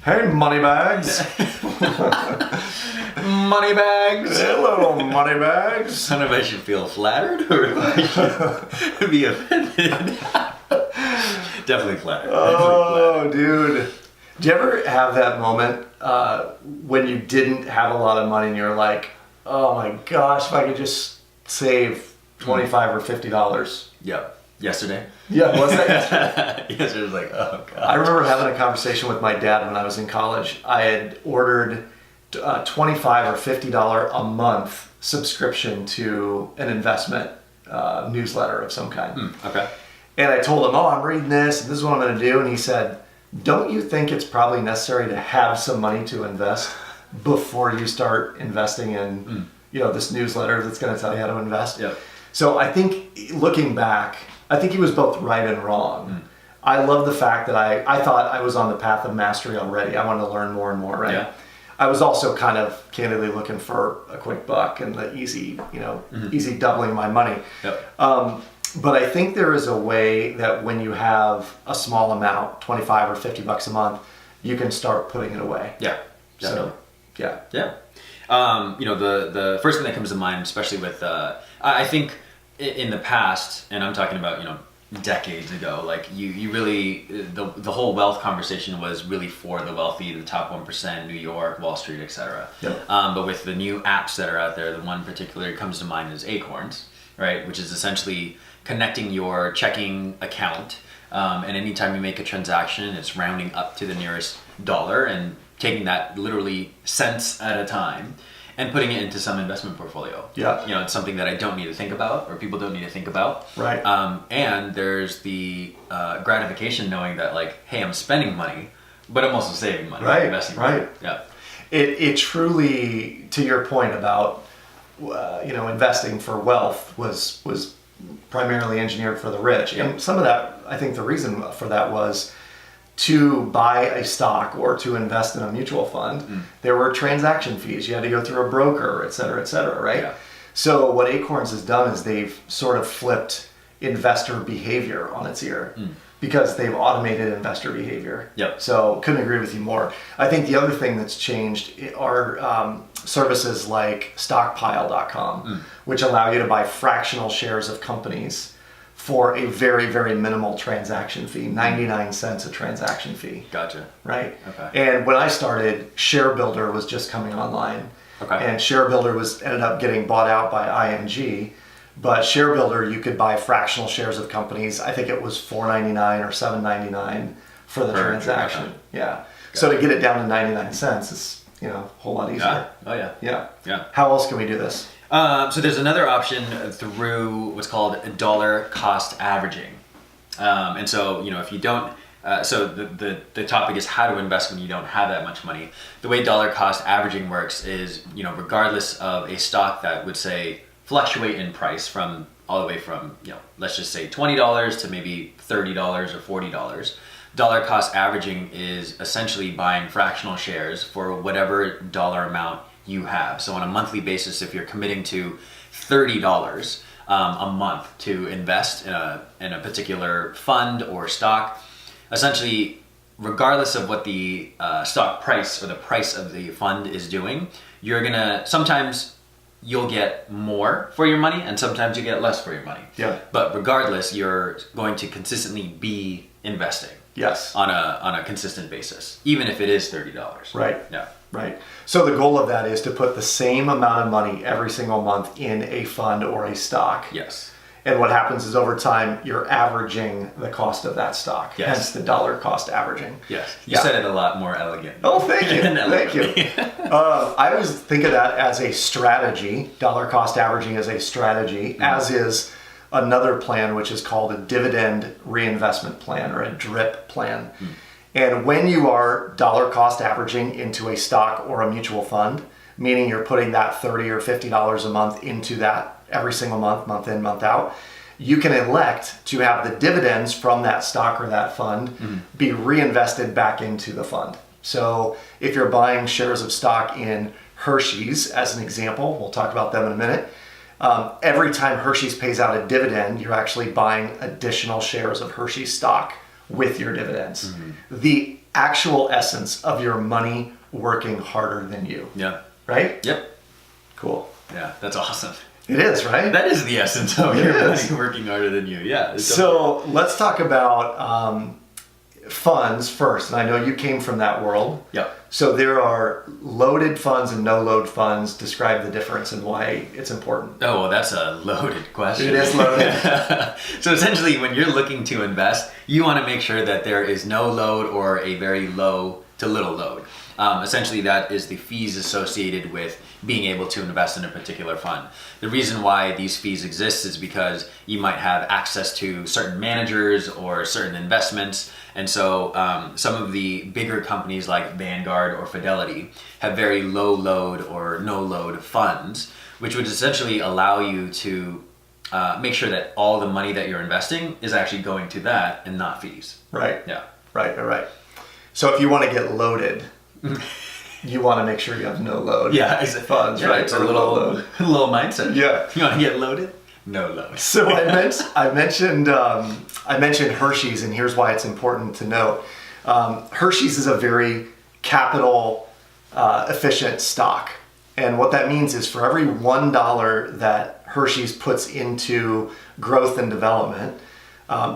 Hey, money bags. Money bags. Hello, money bags. I don't know if I should feel flattered or if I should be offended. Definitely flattered. Oh, dude. Did you ever have that moment when you didn't have a lot of money and you're like, oh my gosh, if I could just save $25 or $50? Yeah. Yesterday? Yeah, was that yesterday? Yesterday was like, oh god. I remember having a conversation with my dad when I was in college. I had ordered a $25 or $50 a month subscription to an investment newsletter of some kind. Okay. And I told him, oh, I'm reading this, and this is what I'm going to do. And he said, don't you think it's probably necessary to have some money to invest before you start investing in, this newsletter that's going to tell you how to invest? Yep. So I think, looking back, I think he was both right and wrong. I love the fact that I thought I was on the path of mastery already. I wanted to learn more and more, right? Yeah. I was also kind of candidly looking for a quick buck and the easy, easy doubling my money. Yep. But I think there is a way that when you have a small amount, 25 or 50 bucks a month, you can start putting it away. Yeah. Definitely. So, yeah. Yeah. The first thing that comes to mind, especially with, I think in the past, and I'm talking about, decades ago, like you really, the whole wealth conversation was really for the wealthy, the top 1%, New York, Wall Street, etc. Yep. But with the new apps that are out there, the one particular that comes to mind is Acorns, right? Which is essentially connecting your checking account, and anytime you make a transaction, it's rounding up to the nearest dollar and taking that literally cents at a time and putting it into some investment portfolio. Yeah. It's something that I don't need to think about, or people don't need to think about. Right. And there's the gratification knowing that, like, hey, I'm spending money, but I'm also saving money. Right. Investing Right. money. Yeah. It truly, to your point about, investing for wealth was primarily engineered for the rich. Yeah. And some of that, I think the reason for that was to buy a stock or to invest in a mutual fund, there were transaction fees. You had to go through a broker, et cetera, right? Yeah. So what Acorns has done is they've sort of flipped investor behavior on its ear because they've automated investor behavior. Yep. So couldn't agree with you more. I think the other thing that's changed are services like stockpile.com, which allow you to buy fractional shares of companies for a very, very minimal transaction fee, 99 cents a transaction fee. Gotcha. Right? Okay. And when I started, Share Builder was just coming online. Okay. And Share Builder ended up getting bought out by ING. But Share Builder, you could buy fractional shares of companies. I think it was $4.99 or $7.99 for the transaction. Okay. Yeah. So to get it down to 99 cents is, a whole lot easier. Yeah. Oh, yeah. Yeah. Yeah. How else can we do this? So there's another option through what's called dollar cost averaging. And so, if you don't, so the topic is how to invest when you don't have that much money. The way dollar cost averaging works is, regardless of a stock that would say fluctuate in price from all the way from, let's just say $20 to maybe $30 or $40. Dollar cost averaging is essentially buying fractional shares for whatever dollar amount you have. So on a monthly basis, if you're committing to $30 a month to invest in a particular fund or stock, essentially, regardless of what the stock price or the price of the fund is doing, sometimes you'll get more for your money and sometimes you get less for your money. Yeah. But regardless, you're going to consistently be investing. Yes. On a consistent basis, even if it is $30. Right. Yeah. Right. So the goal of that is to put the same amount of money every single month in a fund or a stock. Yes. And what happens is over time, you're averaging the cost of that stock. Yes. Hence the dollar cost averaging. Yes. You said it a lot more elegant. Oh, thank you. Thank you. I always think of that as a strategy. Dollar cost averaging is a strategy, as is another plan, which is called a dividend reinvestment plan or a DRIP plan. And when you are dollar cost averaging into a stock or a mutual fund, meaning you're putting that $30 or $50 a month into that every single month, month in, month out, you can elect to have the dividends from that stock or that fund be reinvested back into the fund. So if you're buying shares of stock in Hershey's, as an example, we'll talk about them in a minute, every time Hershey's pays out a dividend, you're actually buying additional shares of Hershey's stock with your dividends. The actual essence of your money working harder than you. Yeah. Right? Yep. Cool. Yeah, that's awesome. It is, right? That is the essence of your money working harder than you. Yeah. So let's talk about funds first. And I know you came from that world. Yep. So there are loaded funds and no load funds. Describe the difference and why it's important. Oh, well, that's a loaded question. It is loaded. So essentially, when you're looking to invest, you want to make sure that there is no load or a very low to little load. Essentially, that is the fees associated with being able to invest in a particular fund. The reason why these fees exist is because you might have access to certain managers or certain investments. And so some of the bigger companies like Vanguard or Fidelity have very low load or no load funds, which would essentially allow you to make sure that all the money that you're investing is actually going to that and not fees. Right. Yeah. Right. So if you want to get loaded, you want to make sure you have no load. Yeah, it's funds, yeah, right? It's a Or little low load. little mindset. Yeah. You want to get loaded? No load. So I mentioned Hershey's, and here's why it's important to note. Hershey's is a very capital efficient stock, and what that means is for every $1 that Hershey's puts into growth and development,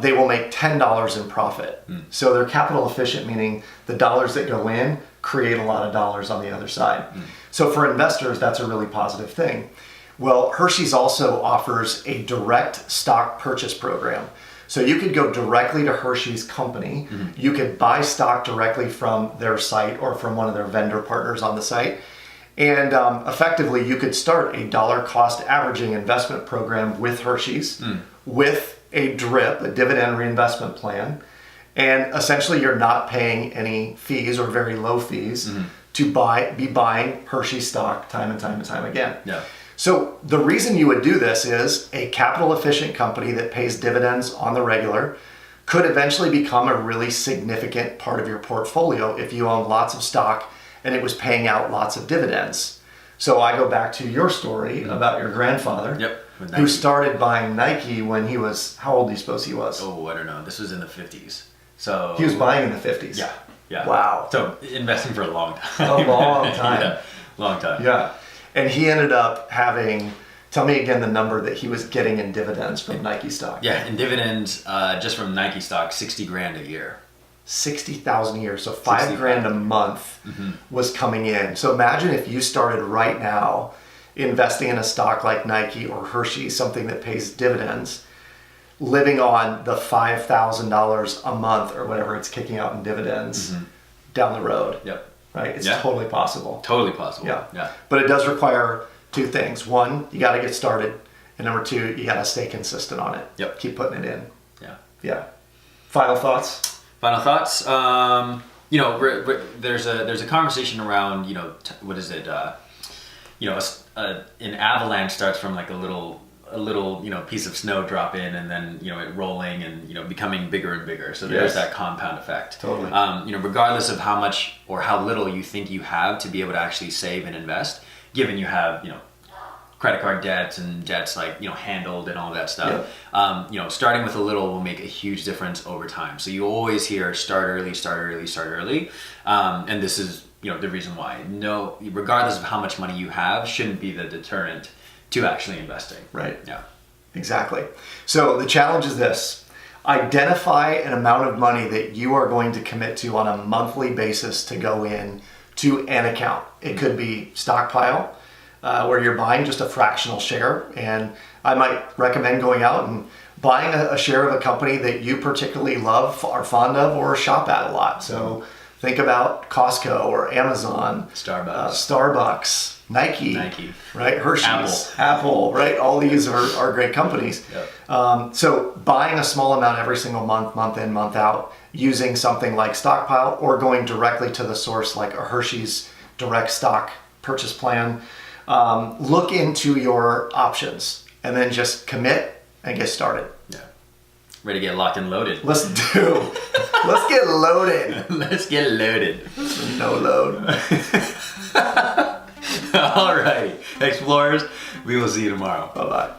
they will make $10 in profit. So they're capital efficient, meaning the dollars that go in create a lot of dollars on the other side. So for investors, that's a really positive thing. Well, Hershey's also offers a direct stock purchase program. So you could go directly to Hershey's company. You could buy stock directly from their site or from one of their vendor partners on the site. And effectively, you could start a dollar cost averaging investment program with Hershey's with a DRIP, a dividend reinvestment plan. And essentially, you're not paying any fees or very low fees to be buying Hershey stock time and time again. Yeah. So the reason you would do this is a capital efficient company that pays dividends on the regular could eventually become a really significant part of your portfolio if you own lots of stock and it was paying out lots of dividends. So I go back to your story about your grandfather who started buying Nike when he was, how old do you suppose he was? Oh, I don't know. This was in the 50s. So He was buying in the 50s. Yeah. Wow. So investing for a long time. A long time. Yeah, long time. Yeah. And he ended up having, tell me again the number that he was getting in dividends from Nike stock. Yeah, in dividends, just from Nike stock, 60 grand a year. 60,000 a year. So $5,000 a month was coming in. So imagine if you started right now investing in a stock like Nike or Hershey, something that pays dividends, living on the $5,000 a month or whatever it's kicking out in dividends down the road. Yep. Right? It's totally possible. Totally possible. Yeah. But it does require two things. One, you got to get started. And number two, you got to stay consistent on it. Yep. Keep putting it in. Yeah. Final thoughts? Final thoughts. There's a conversation around, what is it? An avalanche starts from like a little piece of snow drop in and then it rolling and becoming bigger and bigger. So there's that compound effect. Totally. Regardless of how much or how little you think you have to be able to actually save and invest, given you have credit card debts and debts handled and all that stuff. Starting with a little will make a huge difference over time. So you always hear start early. And this is the reason why. No, regardless of how much money you have, shouldn't be the deterrent to actually investing. Right. Yeah. Exactly. So the challenge is this. Identify an amount of money that you are going to commit to on a monthly basis to go in to an account. It could be stockpile, where you're buying just a fractional share. And I might recommend going out and buying a share of a company that you particularly love, are fond of, or shop at a lot. So think about Costco or Amazon, Starbucks, Nike, right? Hershey's, Apple, right? All these are great companies. Yep. So buying a small amount every single month in, month out, using something like stockpile or going directly to the source like a Hershey's direct stock purchase plan. Look into your options and then just commit and get started. Yeah. Ready to get locked and loaded. Let's get loaded. Let's get loaded. No load. All righty. Explorers, we will see you tomorrow. Bye-bye.